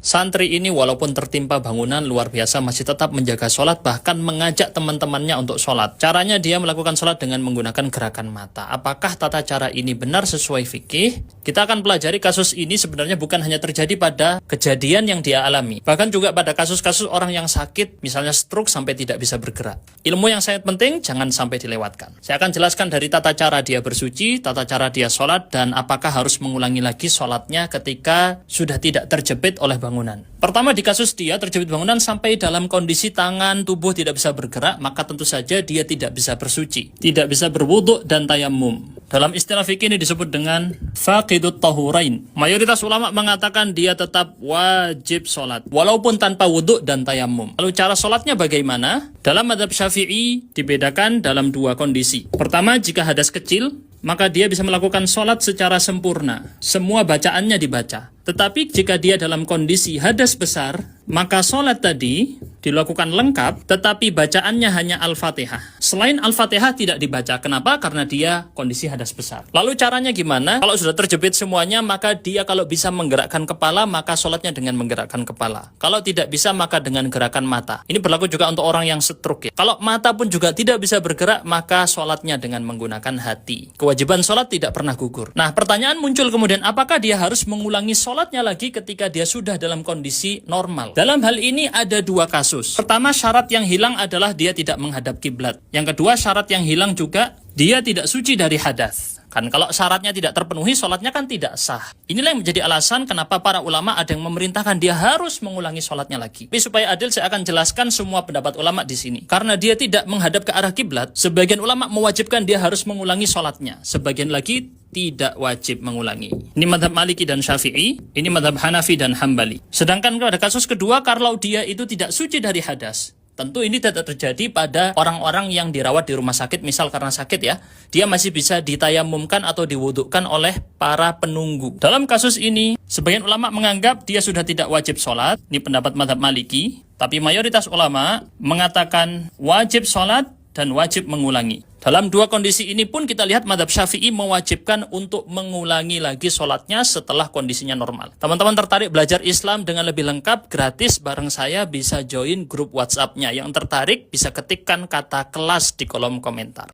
Santri ini walaupun tertimpa bangunan luar biasa masih tetap menjaga sholat, bahkan mengajak teman-temannya untuk sholat. Caranya dia melakukan sholat dengan menggunakan gerakan mata. Apakah tata cara ini benar sesuai fikih? Kita akan pelajari kasus ini sebenarnya bukan hanya terjadi pada kejadian yang dia alami, bahkan juga pada kasus-kasus orang yang sakit, misalnya stroke sampai tidak bisa bergerak. Ilmu yang sangat penting, jangan sampai dilewatkan. Saya akan jelaskan dari tata cara dia bersuci, tata cara dia sholat, dan apakah harus mengulangi lagi sholatnya ketika sudah tidak terjepit oleh bangunan. Pertama, di kasus dia terjepit bangunan sampai dalam kondisi tangan, tubuh tidak bisa bergerak, maka tentu saja dia tidak bisa bersuci, tidak bisa berwudhu dan tayammum. Dalam istilah fikih ini disebut dengan faqidut tahurain. Mayoritas ulama mengatakan dia tetap wajib sholat, walaupun tanpa wudhu dan tayammum. Lalu cara sholatnya bagaimana? Dalam mazhab Syafi'i dibedakan dalam dua kondisi. Pertama, jika hadas kecil, maka dia bisa melakukan sholat secara sempurna. Semua bacaannya dibaca. Tetapi jika dia dalam kondisi hadas besar, maka sholat tadi dilakukan lengkap, tetapi bacaannya hanya Al-Fatihah. Selain Al-Fatihah tidak dibaca. Kenapa? Karena dia kondisi hadas besar. Lalu caranya gimana? Kalau sudah terjepit semuanya, maka dia kalau bisa menggerakkan kepala, maka sholatnya dengan menggerakkan kepala. Kalau tidak bisa, maka dengan gerakan mata. Ini berlaku juga untuk orang yang stroke ya. Kalau mata pun juga tidak bisa bergerak, maka sholatnya dengan menggunakan hati. Kewajiban sholat tidak pernah gugur. Nah, pertanyaan muncul kemudian, apakah dia harus mengulangi sholatnya lagi ketika dia sudah dalam kondisi normal? Dalam hal ini ada dua kasus. Pertama, syarat yang hilang adalah dia tidak menghadap kiblat. Yang kedua, syarat yang hilang juga dia tidak suci dari hadas. Kan kalau syaratnya tidak terpenuhi, sholatnya kan tidak sah. Inilah yang menjadi alasan kenapa para ulama ada yang memerintahkan dia harus mengulangi sholatnya lagi. Tapi supaya adil, saya akan jelaskan semua pendapat ulama di sini. Karena dia tidak menghadap ke arah kiblat, sebagian ulama mewajibkan dia harus mengulangi sholatnya. Sebagian lagi tidak wajib mengulangi. Ini madhab Maliki dan Syafi'i, ini madhab Hanafi dan Hambali. Sedangkan pada kasus kedua, kalau dia itu tidak suci dari hadas, tentu ini tidak terjadi pada orang-orang yang dirawat di rumah sakit, misal karena sakit ya, dia masih bisa ditayamumkan atau diwudukkan oleh para penunggu. Dalam kasus ini, sebagian ulama menganggap dia sudah tidak wajib sholat, ini pendapat madhab Maliki, tapi mayoritas ulama mengatakan wajib sholat dan wajib mengulangi. Dalam dua kondisi ini pun kita lihat madhab Syafi'i mewajibkan untuk mengulangi lagi sholatnya setelah kondisinya normal. Teman-teman tertarik belajar Islam dengan lebih lengkap, gratis bareng saya, bisa join grup WhatsApp-nya. Yang tertarik bisa ketikkan kata kelas di kolom komentar.